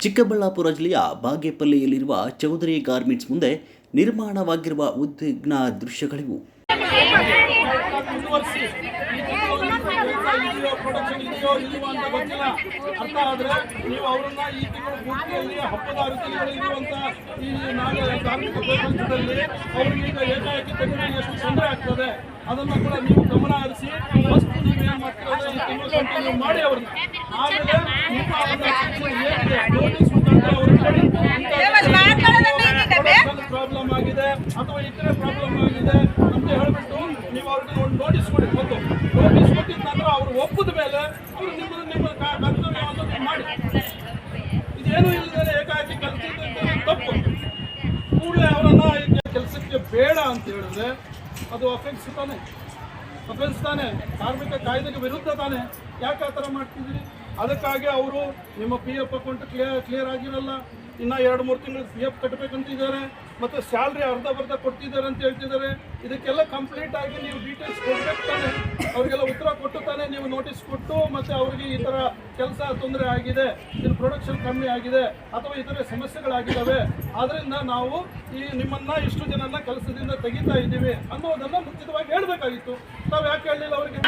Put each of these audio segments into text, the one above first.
ಚಿಕ್ಕಬಳ್ಳಾಪುರ ಜಿಲ್ಲೆಯ ಬಾಗೇಪಲ್ಲಿಯಲ್ಲಿರುವ ಚೌಧರಿ ಗಾರ್ಮೆಂಟ್ಸ್ ಮುಂದೆ ನಿರ್ಮಾಣವಾಗಿರುವ ಉದ್ವಿಗ್ನ ದೃಶ್ಯಗಳಿವು. ಅರ್ಥ ಆದರೆ ನೀವು ಅವರನ್ನ ಈ ತಿಂಗಳು ಪೂರ್ತಿಯಲ್ಲಿ ಹಬ್ಬದ ಅರಸಲಿಗಳಿರುವಂಥ ಈ ಕಾರ್ಮಿಕ ಪ್ರಪಂಚದಲ್ಲಿ ಅವರಿಗೆ ಏಕಾಏಕಿ ತೆಗೆದು ಎಷ್ಟು ತೊಂದರೆ ಆಗ್ತದೆ ಅದನ್ನು ಕೂಡ ನೀವು ಗಮನ ಹರಿಸಿ ಫಸ್ಟ್ ನೀವೇನು ಮಾಡ್ತಿರೋದು ಈ ತಿಂಗಳು ಕಂಟಿನ್ಯೂ ಮಾಡಿ ಅವ್ರನ್ನ. ಆಮೇಲೆ ನೋಟಿಸ್ ಪ್ರಾಬ್ಲಮ್ ಆಗಿದೆ ಅಥವಾ ಇತರೆ ಪ್ರಾಬ್ಲಮ್ ಆಗಿದೆ ಅಂತ ಹೇಳ್ಬಿಟ್ಟು ನೀವು ಅವ್ರಿಗೆ ಒಂದು ನೋಟಿಸ್ ಕೊಡಿ. ಒಂದು ನೋಟಿಸ್ ಕೊಟ್ಟಿದ ನಂತರ ಅವ್ರು ಒಪ್ಪದ ಮೇಲೆ ಅವರು ನಿಮ್ಮ ಕರ್ತವ್ಯವನ್ನು ಮಾಡಿ. ಇದೇನು ಇಲ್ಲದೆ ಏಕಾಏಕಿ ಕಲಿಸಿದ್ರೆ ತಪ್ಪು. ಕೂಡಲೇ ಅವರನ್ನು ಕೆಲಸಕ್ಕೆ ಬೇಡ ಅಂತ ಹೇಳಿದ್ರೆ ಅದು ಅಫೆನ್ಸ್ ತಾನೆ, ಕಾರ್ಮಿಕ ಕಾಯ್ದೆಗೆ ವಿರುದ್ಧ ತಾನೆ. ಯಾಕೆ ಆ ಥರ ಮಾಡ್ತಿದ್ದೀರಿ? ಅದಕ್ಕಾಗಿ ಅವರು ನಿಮ್ಮ PF ಅಕೌಂಟ್ ಕ್ಲಿಯರ್ ಆಗಿರಲ್ಲ, ಇನ್ನು 2-3 ತಿಂಗಳು PF ಕಟ್ಟಬೇಕಂತಿದ್ದಾರೆ, ಮತ್ತು ಸ್ಯಾಲ್ರಿ ಅರ್ಧ ಕೊಡ್ತಿದ್ದಾರೆ ಅಂತ ಹೇಳ್ತಿದ್ದಾರೆ. ಇದಕ್ಕೆಲ್ಲ ಕಂಪ್ಲೀಟ್ ಆಗಿ ನೀವು ಡೀಟೇಲ್ಸ್ ಕೊಡ್ಬೇಕು ತಾನೆ, ಅವರಿಗೆಲ್ಲ ಉತ್ತರ ಕೊಟ್ಟು ತಾನೆ ನೀವು ನೋಟಿಸ್ ಕೊಟ್ಟು ಮತ್ತು ಅವರಿಗೆ ಈ ಥರ ಕೆಲಸ ತೊಂದರೆ ಆಗಿದೆ, ಇದು ಪ್ರೊಡಕ್ಷನ್ ಕಮ್ಮಿ ಆಗಿದೆ ಅಥವಾ ಇತರೆ ಸಮಸ್ಯೆಗಳಾಗಿದ್ದಾವೆ, ಆದ್ದರಿಂದ ನಾವು ನಿಮ್ಮನ್ನು ಇಷ್ಟು ಜನನ ಕೆಲಸದಿಂದ ತೆಗಿತಾ ಇದ್ದೀವಿ ಅನ್ನೋದನ್ನು ಮುಂಚಿತವಾಗಿ ಹೇಳಬೇಕಾಗಿತ್ತು. ನಾವು ಯಾಕೆ ಹೇಳಲಿಲ್ಲ ಅವರಿಗೆ?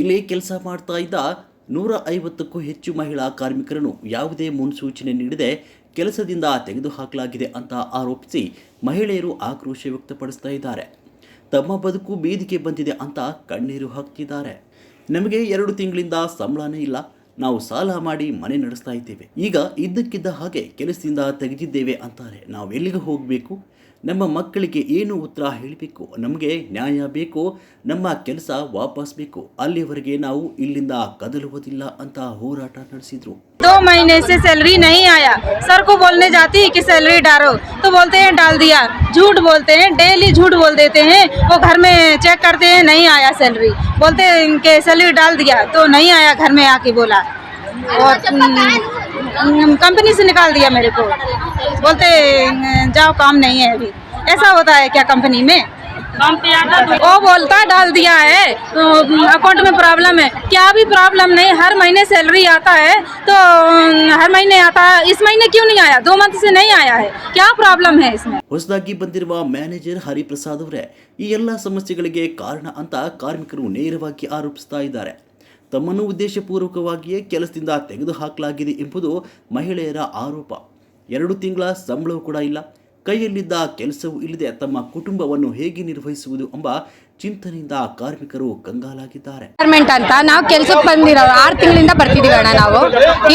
ಇಲ್ಲಿ ಕೆಲಸ ಮಾಡ್ತಾ ಇದ್ದ 150ಕ್ಕೂ ಹೆಚ್ಚು ಮಹಿಳಾ ಕಾರ್ಮಿಕರನ್ನು ಯಾವುದೇ ಮುನ್ಸೂಚನೆ ನೀಡದೆ ಕೆಲಸದಿಂದ ತೆಗೆದುಹಾಕಲಾಗಿದೆ ಅಂತ ಆರೋಪಿಸಿ ಮಹಿಳೆಯರು ಆಕ್ರೋಶ ವ್ಯಕ್ತಪಡಿಸ್ತಾ ಇದ್ದಾರೆ. ತಮ್ಮ ಬದುಕು ಬೀದಿಗೆ ಬಂದಿದೆ ಅಂತ ಕಣ್ಣೀರು ಹಾಕ್ತಿದ್ದಾರೆ. ನಮಗೆ 2 ತಿಂಗಳಿಂದ ಸಂಬಳನೇ ಇಲ್ಲ, ನಾವು ಸಾಲ ಮಾಡಿ ಮನೆ ನಡೆಸ್ತಾ ಇದ್ದೇವೆ, ಈಗ ಇದ್ದಕ್ಕಿದ್ದ ಹಾಗೆ ಕೆಲಸದಿಂದ ತೆಗೆದಿದ್ದೇವೆ ಅಂತಾರೆ. ನಾವು ಎಲ್ಲಿಗೆ ಹೋಗಬೇಕು? ನಮ್ಮ ಮಕ್ಕಳಿಗೆ ಏನು ಉತ್ತರ ಹೇಳಬೇಕು? ನಮಗೆ ನ್ಯಾಯ ಬೇಕು, ನಮ್ಮ ಕೆಲಸ ವಾಪಸ್ ಬೇಕು, ಅಲ್ಲಿವರೆಗೆ ನಾವು ಇಲ್ಲಿಂದ ಕದಲುವುದಿಲ್ಲ ಅಂತ ಹೋರಾಟ ನಡೆಸಿದ್ರು. 2 महीने से सैलरी नहीं आया, सर को बोलने जाती है कि सैलरी डालो तो बोलते हैं डाल दिया, झूठ बोलते हैं, डेली झूठ बोल देते हैं. वो घर में चेक करते हैं नहीं आया सैलरी, बोलते हैं कि सैलरी डाल दिया तो नहीं आया, घर में आके बोला और कंपनी से निकाल दिया मेरे को, बोलते जाओ काम नहीं है अभी. ऐसा होता है क्या कंपनी में? वो बोलता डाल दिया है, अकाउंट में प्रॉब्लम है. क्या भी प्रॉब्लम नहीं, हर महीने सैलरी आता है तो हर महीने आता है, इस महीने क्यों नहीं आया? 2 मंथ से नहीं आया है, क्या प्रॉब्लम है इसमें? ಹೊಸದಾಗಿ ಬಂದಿರುವ ಮ್ಯಾನೇಜರ್ ಹರಿಪ್ರಸಾದ್ ಅವರೇ ಈ ಎಲ್ಲ ಸಮಸ್ಯೆಗಳಿಗೆ ಕಾರಣ ಅಂತ ಕಾರ್ಮಿಕರು ನೇರವಾಗಿ ಆರೋಪಿಸ್ತಾ ಇದ್ದಾರೆ. ತಮ್ಮನ್ನು ಉದ್ದೇಶಪೂರ್ವಕವಾಗಿಯೇ ಕೆಲಸದಿಂದ ತೆಗೆದುಹಾಕಲಾಗಿದೆ ಎಂಬುದು ಮಹಿಳೆಯರ ಆರೋಪ. 2 ತಿಂಗಳ ಸಂಬಳವೂ ಕೂಡ ಇಲ್ಲ, ಕೈಯಲ್ಲಿದ್ದ ಕೆಲಸವೂ ಇಲ್ಲದೆ ತಮ್ಮ ಕುಟುಂಬವನ್ನು ಹೇಗೆ ನಿರ್ವಹಿಸುವುದು ಎಂಬ ಚಿಂತನೆಯಿಂದ ಕಾರ್ಮಿಕರು ಕಂಗಾಲಾಗಿದ್ದಾರೆ. ಗಾರ್ಮೆಂಟ್ ಅಂತ ನಾವು ಕೆಲಸಕ್ಕೆ ಬಂದಿರೋ 6 ತಿಂಗಳಿಂದ ಬರ್ತಿದ್ದೀವಿ ಅಣ್ಣ. ನಾವು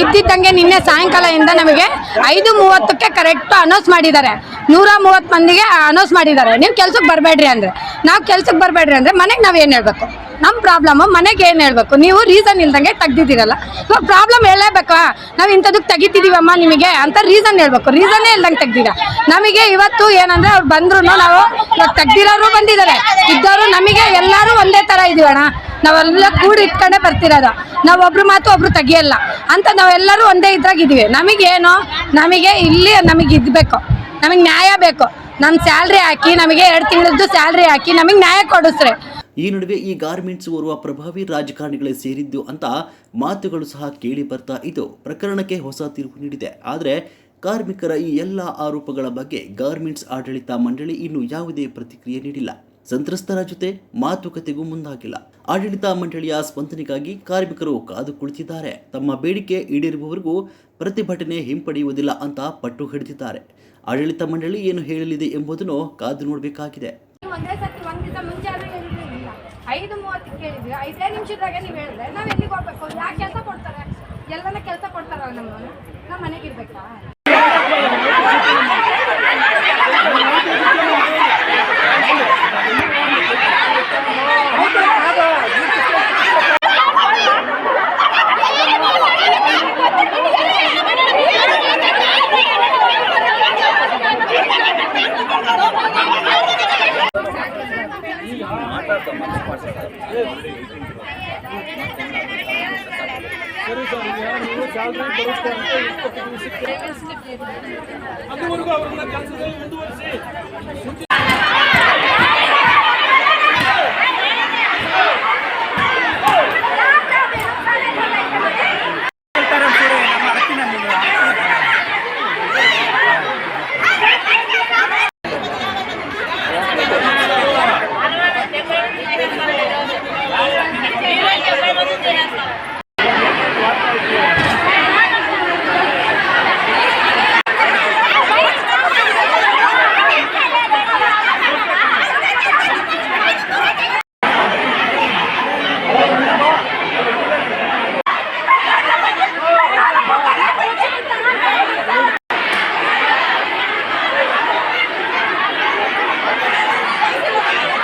ಇದ್ದಿದ್ದಂಗೆ ನಿನ್ನೆ ಸಾಯಂಕಾಲದಿಂದ ನಮಗೆ 5:30ಕ್ಕೆ ಕರೆಕ್ಟ್ ಅನೌನ್ಸ್ ಮಾಡಿದ್ದಾರೆ. 130 ಮಂದಿಗೆ ಅನೌನ್ಸ್ ಮಾಡಿದ್ದಾರೆ, ನೀವು ಕೆಲಸಕ್ಕೆ ಬರಬೇಡ್ರಿ ಅಂದರೆ. ನಾವು ಕೆಲಸಕ್ಕೆ ಬರಬೇಡ್ರಿ ಅಂದರೆ ಮನೆಗೆ ನಾವು ಏನು ಹೇಳಬೇಕು? ನಮ್ಮ ಪ್ರಾಬ್ಲಮ್ಮು ಮನೆಗೆ ಏನು ಹೇಳಬೇಕು? ನೀವು ರೀಸನ್ ಇಲ್ದಂಗೆ ತೆಗ್ದಿದ್ದೀರಲ್ಲ, ಇವಾಗ ಪ್ರಾಬ್ಲಮ್ ಹೇಳಬೇಕಾ? ನಾವು ಇಂಥದಕ್ಕೆ ತೆಗಿತಿದ್ದೀವಮ್ಮ ನಿಮಗೆ ಅಂತ ರೀಸನ್ ಹೇಳಬೇಕು. ರೀಸನ್ನೇ ಇಲ್ದಂಗೆ ತೆಗ್ದಿರ. ನಮಗೆ ಇವತ್ತು ಏನಂದರೆ ಅವ್ರು ಬಂದ್ರು, ನಾವು ಇವಾಗ ತೆಗ್ದಿರೋರು ಬಂದಿದ್ದಾರೆ, ಇದ್ದವರು ನಮಗೆ ಎಲ್ಲರೂ ಒಂದೇ ಥರ ಇದೀವಣ್ಣ. ನಾವೆಲ್ಲ ಕೂಡಿ ಇಟ್ಕೊಂಡೇ ಬರ್ತಿರೋದು, ನಾವು ಒಬ್ರು ಮಾತು ಒಬ್ರು ತೆಗಿಯಲ್ಲ ಅಂತ ನಾವೆಲ್ಲರೂ ಒಂದೇ ಇದ್ರಾಗಿದ್ದೀವಿ. ನಮಗೇನು, ನಮಗೆ ಇಲ್ಲಿ ನಮಗೆ ಇದ್ಬೇಕು, ನಮಗೆ ನ್ಯಾಯ ಬೇಕು. ನಮ್ಮ ಸ್ಯಾಲ್ರಿ ಹಾಕಿ, ನಮಗೆ 2 ತಿಂಗಳದ್ದು ಸ್ಯಾಲ್ರಿ ಹಾಕಿ ನಮಗೆ ನ್ಯಾಯ ಕೊಡಿಸ್ರೆ. ಈ ನಡುವೆ ಈ ಗಾರ್ಮೆಂಟ್ಸ್ ಓರ್ವ ಪ್ರಭಾವಿ ರಾಜಕಾರಣಿಗಳೇ ಸೇರಿದ್ದು ಅಂತ ಮಾತುಗಳು ಸಹ ಕೇಳಿ ಬರ್ತಾ ಇದ್ದು ಪ್ರಕರಣಕ್ಕೆ ಹೊಸ ತೀರ್ಪು ನೀಡಿದೆ. ಆದರೆ ಕಾರ್ಮಿಕರ ಈ ಎಲ್ಲ ಆರೋಪಗಳ ಬಗ್ಗೆ ಗಾರ್ಮೆಂಟ್ಸ್ ಆಡಳಿತ ಮಂಡಳಿ ಇನ್ನೂ ಯಾವುದೇ ಪ್ರತಿಕ್ರಿಯೆ ನೀಡಿಲ್ಲ. ಸಂತ್ರಸ್ತರ ಜೊತೆ ಮಾತುಕತೆಗೂ ಮುಂದಾಗಿಲ್ಲ. ಆಡಳಿತ ಮಂಡಳಿಯ ಸ್ಪಂದನೆಗಾಗಿ ಕಾರ್ಮಿಕರು ಕಾದು ಕುಳಿತಿದ್ದಾರೆ. ತಮ್ಮ ಬೇಡಿಕೆ ಈಡೇರುವವರೆಗೂ ಪ್ರತಿಭಟನೆ ಹಿಂಪಡೆಯುವುದಿಲ್ಲ ಅಂತ ಪಟ್ಟು ಹಿಡಿದಿದ್ದಾರೆ. ಆಡಳಿತ ಮಂಡಳಿ ಏನು ಹೇಳಲಿದೆ ಎಂಬುದನ್ನು ಕಾದು ನೋಡಬೇಕಾಗಿದೆ. 5:30 ಕೇಳಿದ್ವಿ, 5 ನಿಮಿಷದಾಗೆ ನೀವು ಹೇಳಿದ್ರೆ ನಾವು ಎಲ್ಲಿಗೆ ಹೋಗ್ಬೇಕು? ಯಾಕೆ ಕೆಲಸ ಕೊಡ್ತಾರೆ? ಎಲ್ಲನ ಕೆಲಸ ಕೊಡ್ತಾರಲ್ಲ, ನಮ್ಮ ಮನೆಗೆ ಇರ್ಬೇಕಾ? ಅದುವರೆಗೂ ಅವ್ರನ್ನ ಕೆಲಸದಲ್ಲಿ ಮುಂದುವರಿಸಿ.